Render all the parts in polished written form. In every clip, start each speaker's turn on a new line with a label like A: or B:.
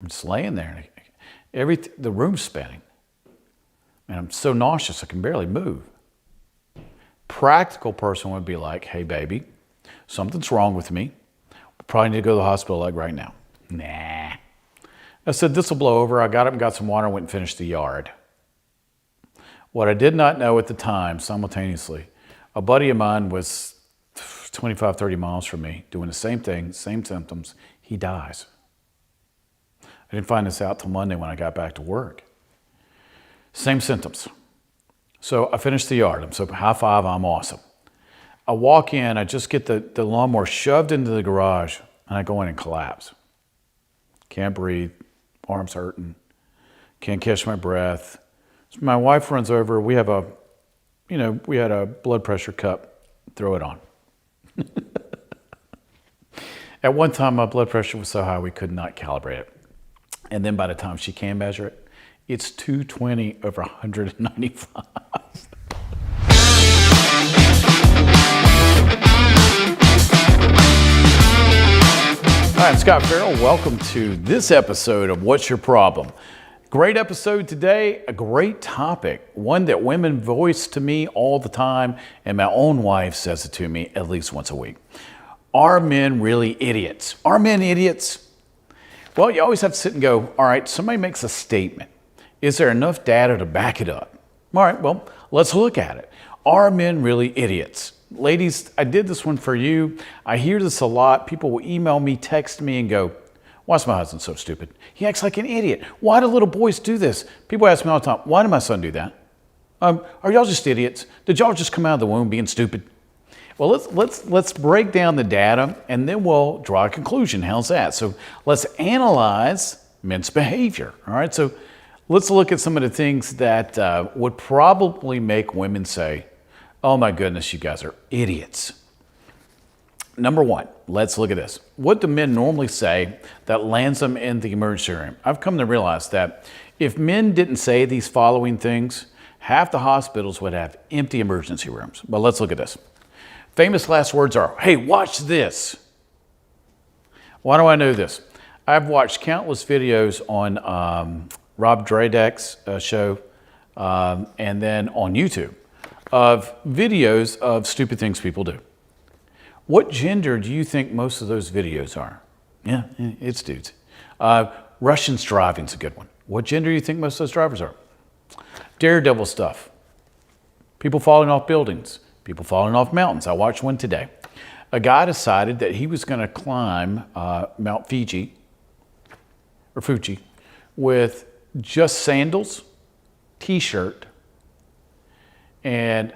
A: I'm just laying there. The room's spinning. And I'm so nauseous I can barely move. Practical person would be like, hey, baby, something's wrong with me. We probably need to go to the hospital like right now. Nah. I said, this will blow over. I got up and got some water and went and finished the yard. What I did not know at the time, simultaneously, a buddy of mine was 25, 30 miles from me doing the same thing, same symptoms. He dies. I didn't find this out till Monday when I got back to work. Same symptoms. So I finished the yard. I'm so high five, I'm awesome. I walk in, I just get the lawnmower shoved into the garage, and I go in and collapse. Can't breathe, arms hurting, can't catch my breath. So my wife runs over. We had a blood pressure cup. Throw it on. At one time, my blood pressure was so high we could not calibrate it. And then by the time she can measure it, it's 220 over 195. All right, I'm Scott Farrell. Welcome to this episode of What's Your Problem? Great episode today, a great topic, one that women voice to me all the time, and my own wife says it to me at least once a week. Are men really idiots? Are men idiots? Well, you always have to sit and go, all right, somebody makes a statement. Is there enough data to back it up? All right, well, let's look at it. Are men really idiots? Ladies, I did this one for you. I hear this a lot. People will email me, text me, and go, why is my husband so stupid? He acts like an idiot. Why do little boys do this? People ask me all the time, why did my son do that? Are y'all just idiots? Did y'all just come out of the womb being stupid? Well, let's break down the data, and then we'll draw a conclusion. How's that? So let's analyze men's behavior. All right, so let's look at some of the things that would probably make women say, oh my goodness, you guys are idiots. Number one, let's look at this. What do men normally say that lands them in the emergency room? I've come to realize that if men didn't say these following things, half the hospitals would have empty emergency rooms. But let's look at this. Famous last words are, hey, watch this. Why do I know this? I've watched countless videos on Rob Dyrdek's show and then on YouTube of videos of stupid things people do. What gender do you think most of those videos are? Yeah, it's dudes. Russians driving's a good one. What gender do you think most of those drivers are? Daredevil stuff. People falling off buildings. People falling off mountains. I watched one today. A guy decided that he was going to climb Mount Fuji with just sandals, t-shirt, and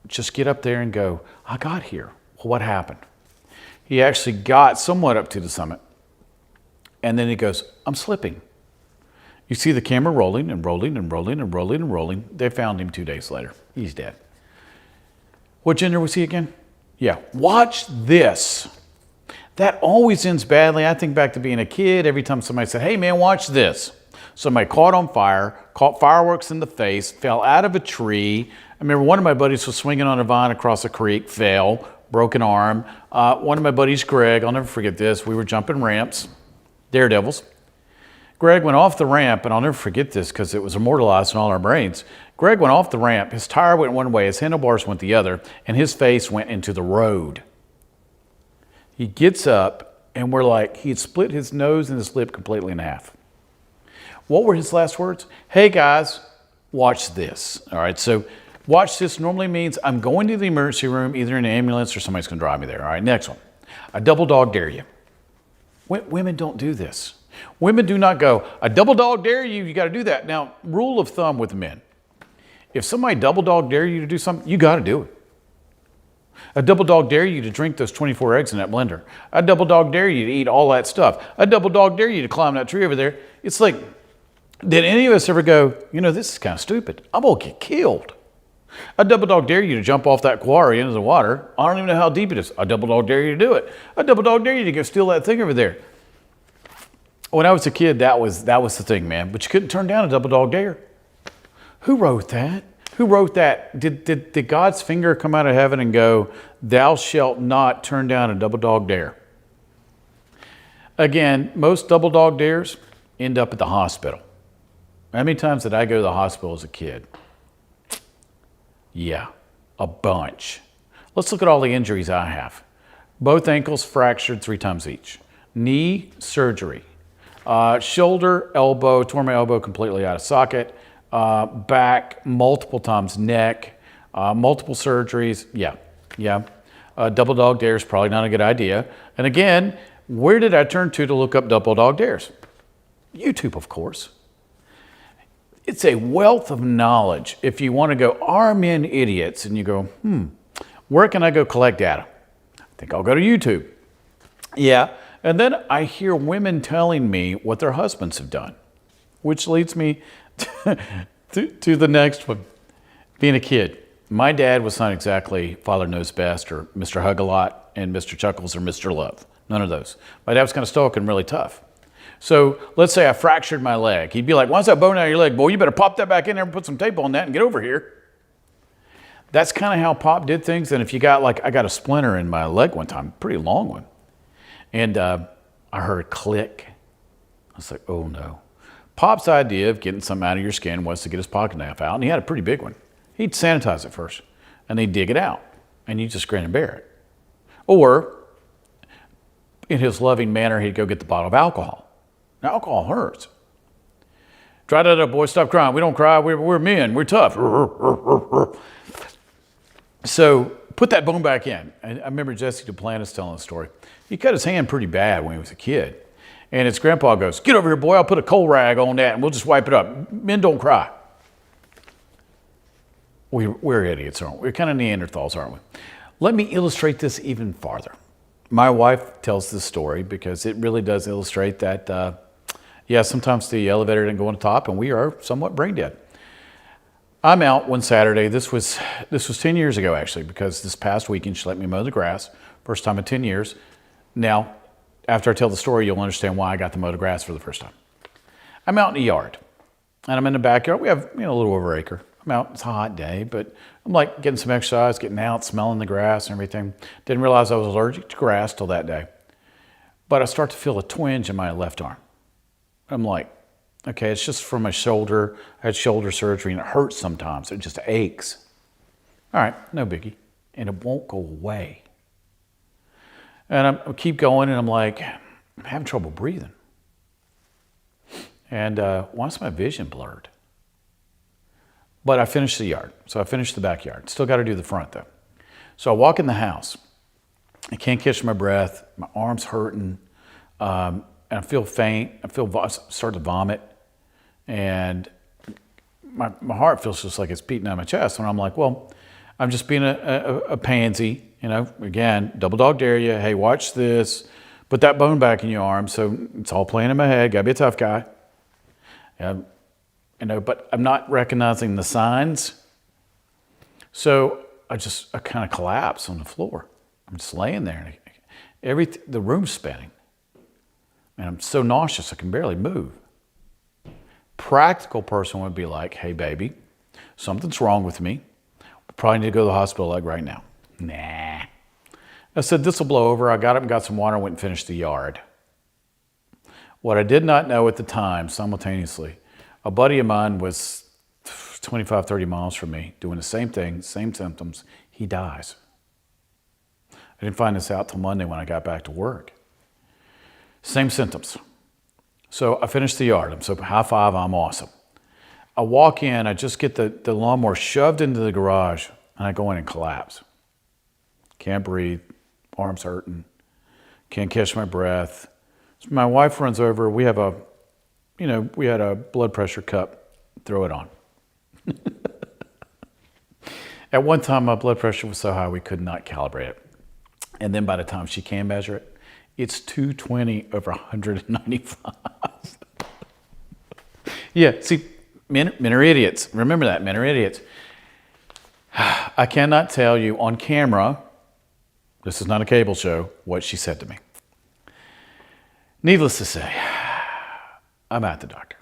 A: just get up there and go, I got here. Well, what happened? He actually got somewhat up to the summit, and then he goes, I'm slipping. You see the camera rolling and rolling and rolling and rolling and rolling. They found him 2 days later. He's dead. What gender was he again? Yeah, watch this. That always ends badly. I think back to being a kid. Every time somebody said, hey man, watch this. Somebody caught on fire, caught fireworks in the face, fell out of a tree. I remember one of my buddies was swinging on a vine across a creek, fell, broken arm. One of my buddies, Greg, I'll never forget this. We were jumping ramps, daredevils. Greg went off the ramp, and I'll never forget this because it was immortalized in all our brains. Greg went off the ramp, his tire went one way, his handlebars went the other, and his face went into the road. He gets up, and we're like, he had split his nose and his lip completely in half. What were his last words? Hey guys, watch this. All right, so watch this normally means I'm going to the emergency room, either in an ambulance or somebody's going to drive me there. All right, next one. I double dog dare you. Women don't do this. Women do not go, I double dog dare you, you got to do that. Now, rule of thumb with men. If somebody double dog dare you to do something, you got to do it. I double dog dare you to drink those 24 eggs in that blender. I double dog dare you to eat all that stuff. I double dog dare you to climb that tree over there. It's like, did any of us ever go, you know, this is kind of stupid. I'm going to get killed. I double dog dare you to jump off that quarry into the water. I don't even know how deep it is. I double dog dare you to do it. I double dog dare you to go steal that thing over there. When I was a kid, that was the thing, man. But you couldn't turn down a double dog dare. Who wrote that? Who wrote that? Did God's finger come out of heaven and go, thou shalt not turn down a double dog dare? Again, most double dog dares, end up at the hospital. How many times did I go to the hospital as a kid? Yeah, a bunch. Let's look at all the injuries I have. Both ankles fractured 3 times each. Knee, surgery. Shoulder, elbow, tore my elbow completely out of socket. Back, multiple times. Neck, multiple surgeries. Yeah. Double dog dare is probably not a good idea. And again, where did I turn to look up double dog dares? YouTube, of course. It's a wealth of knowledge. If you want to go, are men idiots? And you go, where can I go collect data? I think I'll go to YouTube. Yeah. And then I hear women telling me what their husbands have done, which leads me to the next one. Being a kid, my dad was not exactly Father Knows Best or Mr. Hug-a-Lot and Mr. Chuckles or Mr. Love. None of those. My dad was kind of stoic and really tough. So let's say I fractured my leg. He'd be like, why's that bone out of your leg? Boy, you better pop that back in there and put some tape on that and get over here. That's kind of how Pop did things. And if you got I got a splinter in my leg one time, pretty long one. And I heard a click. I was like, oh no. Pop's idea of getting something out of your skin was to get his pocket knife out. And he had a pretty big one. He'd sanitize it first and they'd dig it out. And you just grin and bear it. Or in his loving manner, he'd go get the bottle of alcohol. Now, alcohol hurts. Try that up, boy. Stop crying. We don't cry. We're men. We're tough. So put that bone back in. And I remember Jesse Duplantis telling the story. He cut his hand pretty bad when he was a kid. And his grandpa goes, get over here, boy. I'll put a coal rag on that and we'll just wipe it up. Men don't cry. We're idiots, aren't we? We're kind of Neanderthals, aren't we? Let me illustrate this even farther. My wife tells this story because it really does illustrate that, sometimes the elevator didn't go on the top and we are somewhat brain dead. I'm out one Saturday. This was 10 years ago, actually, because this past weekend she let me mow the grass. First time in 10 years. Now, after I tell the story, you'll understand why I got to mow the grass for the first time. I'm out in the yard and I'm in the backyard. We have a little over an acre. I'm out, it's a hot day, but I'm like getting some exercise, getting out, smelling the grass and everything. Didn't realize I was allergic to grass till that day. But I start to feel a twinge in my left arm. I'm like, okay, it's just from my shoulder. I had shoulder surgery and it hurts sometimes. It just aches. All right, no biggie. And it won't go away. And I keep going and I'm like, I'm having trouble breathing. And why is my vision blurred? But I finished the yard. So I finished the backyard. Still got to do the front though. So I walk in the house. I can't catch my breath. My arm's hurting. And I feel faint. I start to vomit. And my heart feels just like it's beating out of my chest. And I'm like, well, I'm just being a pansy. Again, double dog dare you. Hey, watch this. Put that bone back in your arm. So it's all playing in my head. Gotta be a tough guy. But I'm not recognizing the signs. So I kind of collapse on the floor. I'm just laying there. And the room's spinning. And I'm so nauseous I can barely move. Practical person would be like, hey, baby, something's wrong with me. We probably need to go to the hospital like right now. Nah. I said, this will blow over. I got up and got some water and went and finished the yard. What I did not know at the time, simultaneously, a buddy of mine was 25, 30 miles from me doing the same thing, same symptoms. He dies. I didn't find this out till Monday when I got back to work. Same symptoms. So I finished the yard. I'm so high five, I'm awesome. I walk in, I just get the lawnmower shoved into the garage and I go in and collapse. Can't breathe, arms hurting, can't catch my breath. So my wife runs over, we had a blood pressure cup, throw it on. At one time, my blood pressure was so high we could not calibrate it. And then by the time she can measure it, it's 220 over 195. Yeah, see, men are idiots. Remember that, men are idiots. I cannot tell you on camera, this is not a cable show, what she said to me. Needless to say, I'm at the doctor.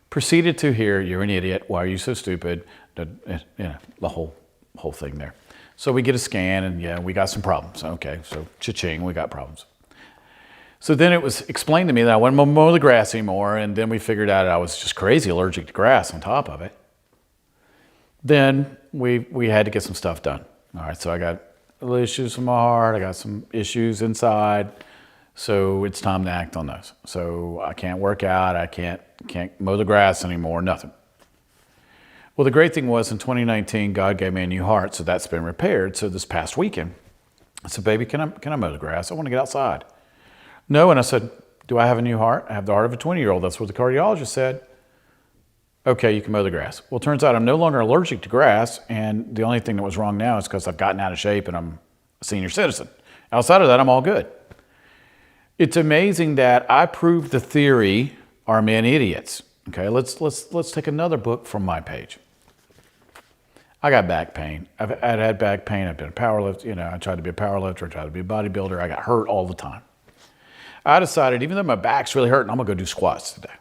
A: Proceeded to hear, you're an idiot, why are you so stupid? The whole thing there. So we get a scan and yeah, we got some problems. Okay, so cha-ching, we got problems. So then it was explained to me that I wouldn't mow the grass anymore, and then we figured out I was just crazy allergic to grass on top of it. Then we had to get some stuff done. All right, so I got little issues with my heart, I got some issues inside, so it's time to act on those. So I can't work out, I can't mow the grass anymore, nothing. Well, the great thing was in 2019, God gave me a new heart, so that's been repaired. So this past weekend, I said, baby, can I mow the grass? I want to get outside. No, and I said, do I have a new heart? I have the heart of a 20-year-old. That's what the cardiologist said. Okay, you can mow the grass. Well, it turns out I'm no longer allergic to grass, and the only thing that was wrong now is because I've gotten out of shape and I'm a senior citizen. Outside of that, I'm all good. It's amazing that I proved the theory, are men idiots? Okay, let's take another book from my page. I got back pain. I'd had back pain. I've been a powerlifter. I tried to be a powerlifter. I tried to be a bodybuilder. I got hurt all the time. I decided, even though my back's really hurting, I'm gonna go do squats today.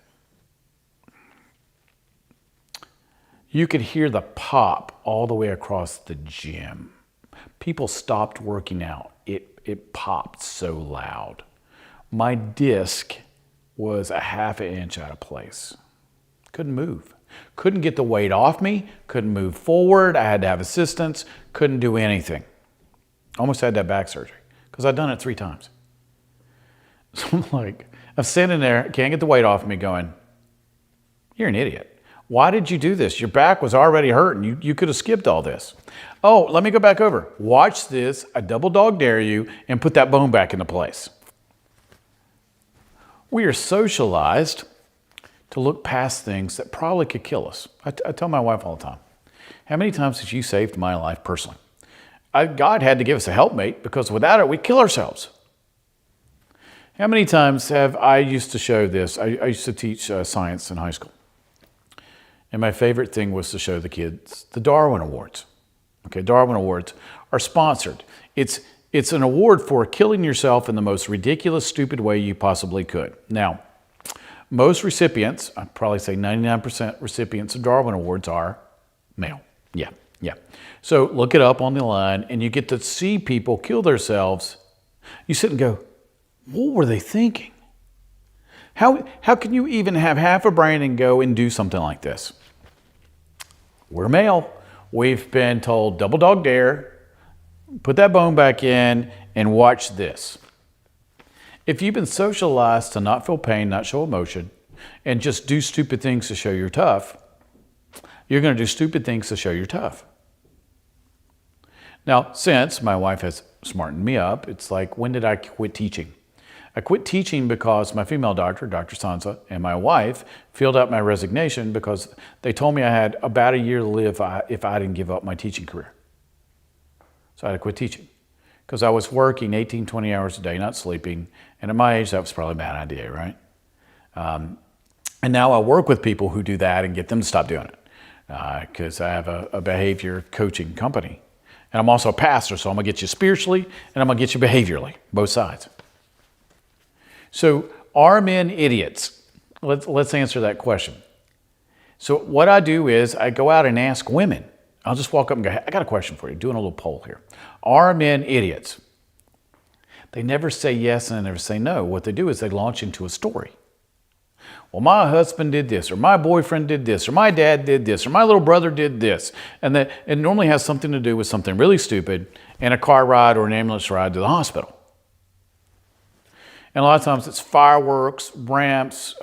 A: You could hear the pop all the way across the gym. People stopped working out. It popped so loud. My disc was a half an inch out of place. Couldn't move. Couldn't get the weight off me. Couldn't move forward. I had to have assistance. Couldn't do anything. Almost had that back surgery because I'd done it 3 times. So I'm standing there, can't get the weight off me going, you're an idiot. Why did you do this? Your back was already hurting. You could have skipped all this. Oh, let me go back over. Watch this. I double dog dare you and put that bone back into place. We are socialized to look past things that probably could kill us. I tell my wife all the time, how many times have you saved my life personally? God had to give us a helpmate because without it, we'd kill ourselves. How many times have I used to show this? I used to teach science in high school. And my favorite thing was to show the kids the Darwin Awards. Okay, Darwin Awards are sponsored. It's an award for killing yourself in the most ridiculous, stupid way you possibly could. Now, most recipients, I'd probably say 99% recipients of Darwin Awards are male. Yeah. So look it up on the line and you get to see people kill themselves. You sit and go, what were they thinking? How can you even have half a brain and go and do something like this? We're male. We've been told double dog dare, put that bone back in, and watch this. If you've been socialized to not feel pain, not show emotion, and just do stupid things to show you're tough, you're going to do stupid things to show you're tough. Now, since my wife has smartened me up, it's like, when did I quit teaching? I quit teaching because my female doctor, Dr. Sansa, and my wife filled out my resignation because they told me I had about a year to live if I didn't give up my teaching career. So I had to quit teaching because I was working 18, 20 hours a day, not sleeping. And at my age, that was probably a bad idea, right? And now I work with people who do that and get them to stop doing it because I have a behavior coaching company. And I'm also a pastor, so I'm going to get you spiritually and I'm going to get you behaviorally, both sides. So are men idiots? Let's answer that question. So what I do is I go out and ask women. I'll just walk up and go, I got a question for you, doing a little poll here. Are men idiots? They never say yes and they never say no. What they do is they launch into a story. Well, my husband did this, or my boyfriend did this, or my dad did this, or my little brother did this. And that it normally has something to do with something really stupid and a car ride or an ambulance ride to the hospital. And a lot of times it's fireworks, ramps,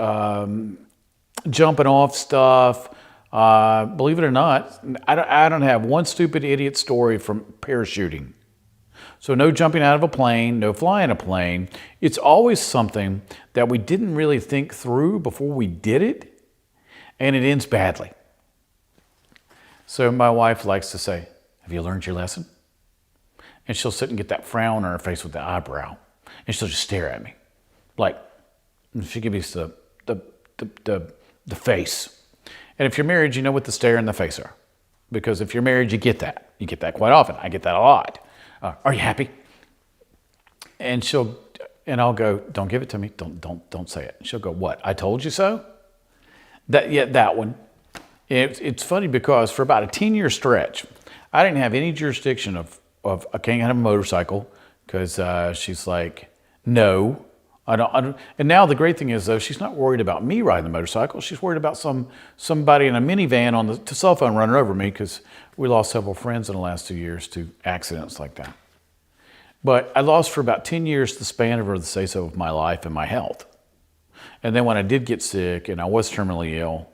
A: jumping off stuff. Believe it or not, I don't have one stupid idiot story from parachuting. So no jumping out of a plane, no flying a plane. It's always something that we didn't really think through before we did it, and it ends badly. So my wife likes to say, have you learned your lesson? And she'll sit and get that frown on her face with the eyebrow, and she'll just stare at me. Like, she gives me the face. And if you're married, you know what the stare and the face are. Because if you're married, you get that. You get that quite often. I get that a lot. Are you happy? And I'll go, don't give it to me. Don't say it. And she'll go, what? I told you so? That one. It's funny because for about a 10-year stretch, I didn't have any jurisdiction of I can't have a motorcycle because she's like, no, And now the great thing is, though, she's not worried about me riding the motorcycle. She's worried about somebody in a minivan on the cell phone running over me, because we lost several friends in the last 2 years to accidents like that. But I lost for about 10 years the span of her to say so of my life and my health. And then when I did get sick and I was terminally ill,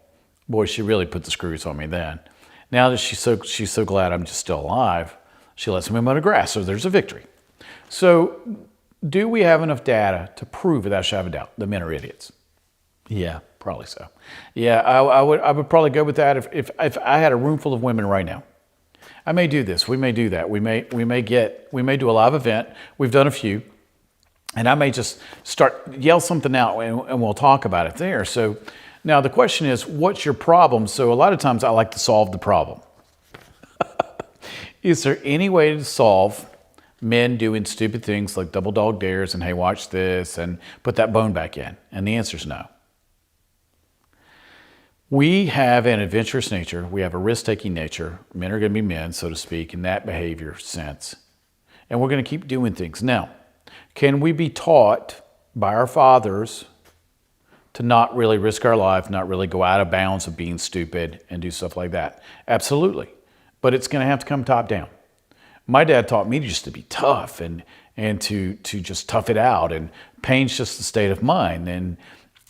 A: boy, she really put the screws on me then. Now that she's so glad I'm just still alive, she lets me mow the grass, so there's a victory. So do we have enough data to prove, without a shadow of a doubt, that men are idiots? Yeah, probably so. Yeah, I would probably go with that if I had a room full of women right now. I may do this. We may do that. We may do a live event. We've done a few, and I may just yell something out, and we'll talk about it there. So now the question is, what's your problem? So a lot of times I like to solve the problem. Is there any way to solve men doing stupid things like double dog dares and, hey, watch this and put that bone back in? And the answer is no. We have an adventurous nature. We have a risk-taking nature. Men are going to be men, so to speak, in that behavior sense. And we're going to keep doing things. Now, can we be taught by our fathers to not really risk our life, not really go out of bounds of being stupid and do stuff like that? Absolutely. But it's going to have to come top down. My dad taught me just to be tough and to just tough it out. And pain's just a state of mind.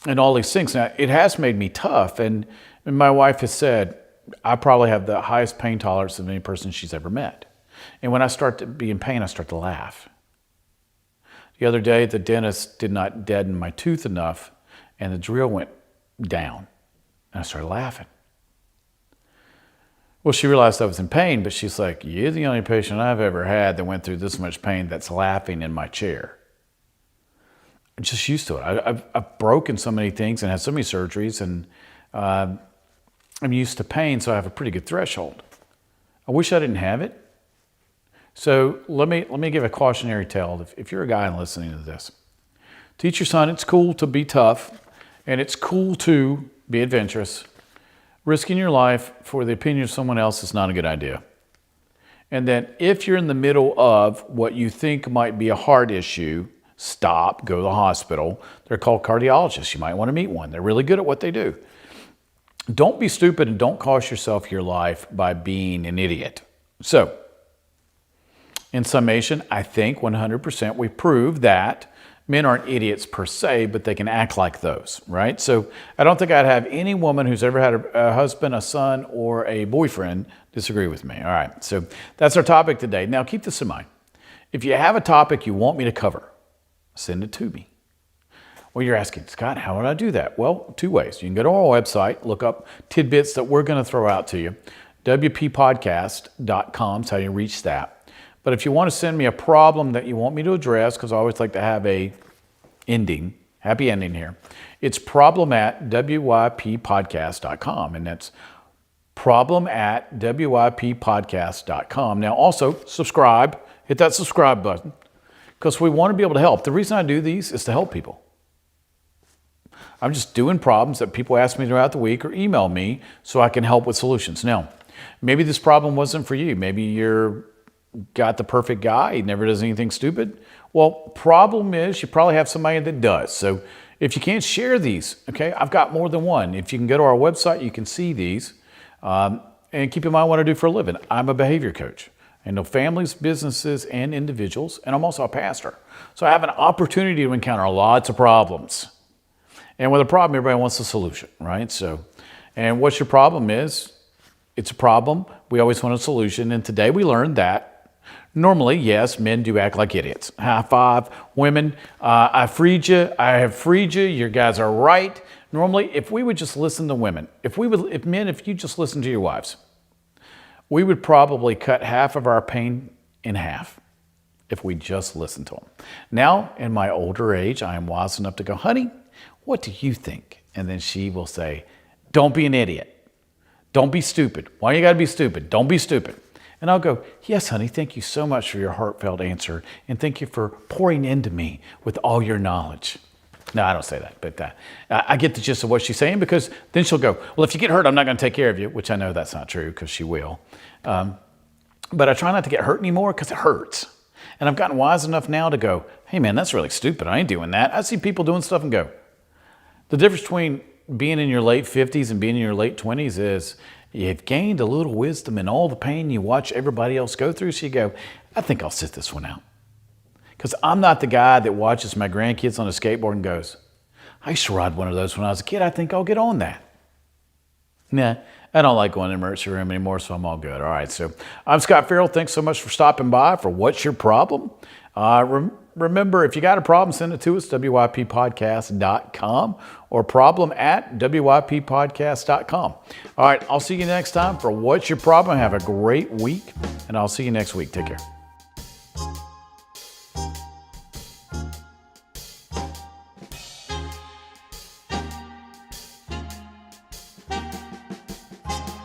A: And all these things. Now, it has made me tough, and my wife has said I probably have the highest pain tolerance of any person she's ever met. And when I start to be in pain, I start to laugh. The other day, the dentist did not deaden my tooth enough, and the drill went down, and I started laughing. Well, she realized I was in pain, but she's like, "You're the only patient I've ever had that went through this much pain that's laughing in my chair." I'm just used to it. I've broken so many things and had so many surgeries, and I'm used to pain, so I have a pretty good threshold. I wish I didn't have it. So let me give a cautionary tale. If you're a guy and listening to this, teach your son it's cool to be tough, and it's cool to be adventurous. Risking your life for the opinion of someone else is not a good idea. And then if you're in the middle of what you think might be a heart issue, stop, go to the hospital. They're called cardiologists. You might want to meet one. They're really good at what they do. Don't be stupid, and don't cost yourself your life by being an idiot. So, in summation, I think 100% we prove that men aren't idiots per se, but they can act like those, right? So I don't think I'd have any woman who's ever had a husband, a son, or a boyfriend disagree with me. All right, so that's our topic today. Now, keep this in mind. If you have a topic you want me to cover, send it to me. Well, you're asking, Scott, how would I do that? Well, two ways. You can go to our website, look up tidbits that we're going to throw out to you. wppodcast.com is how you reach that. But if you want to send me a problem that you want me to address, because I always like to have a happy ending here, it's problem@wyppodcast.com, and that's problem@wyppodcast.com. Now, also, subscribe. Hit that subscribe button, because we want to be able to help. The reason I do these is to help people. I'm just doing problems that people ask me throughout the week or email me so I can help with solutions. Now, maybe this problem wasn't for you. Maybe you're got the perfect guy. He never does anything stupid. Well, problem is you probably have somebody that does. So if you can't share these, okay, I've got more than one. If you can go to our website, you can see these. And keep in mind what I do for a living. I'm a behavior coach. I know families, businesses, and individuals, and I'm also a pastor. So I have an opportunity to encounter lots of problems. And with a problem, everybody wants a solution, right? So, and what your problem is, it's a problem. We always want a solution. And today we learned that normally, yes, men do act like idiots. High five, women. I have freed you. You guys are right. Normally, if we would just listen to women, if you just listen to your wives, we would probably cut half of our pain in half if we just listened to them. Now, in my older age, I am wise enough to go, honey, what do you think? And then she will say, don't be an idiot. Don't be stupid. Why you gotta be stupid? Don't be stupid. And I'll go, yes, honey, thank you so much for your heartfelt answer. And thank you for pouring into me with all your knowledge. No, I don't say that, but I get the gist of what she's saying, because then she'll go, well, if you get hurt, I'm not gonna take care of you, which I know that's not true, because she will. But I try not to get hurt anymore because it hurts. And I've gotten wise enough now to go, hey man, that's really stupid. I ain't doing that. I see people doing stuff and go, the difference between being in your late 50s and being in your late 20s is you've gained a little wisdom in all the pain you watch everybody else go through. So you go, I think I'll sit this one out. Because I'm not the guy that watches my grandkids on a skateboard and goes, I used to ride one of those when I was a kid. I think I'll get on that. Nah, I don't like going to the emergency room anymore, so I'm all good. All right, so I'm Scott Farrell. Thanks so much for stopping by for What's Your Problem? Remember, if you got a problem, send it to us, wyppodcast.com or problem@wyppodcast.com. All right, I'll see you next time for What's Your Problem? Have a great week, and I'll see you next week. Take care.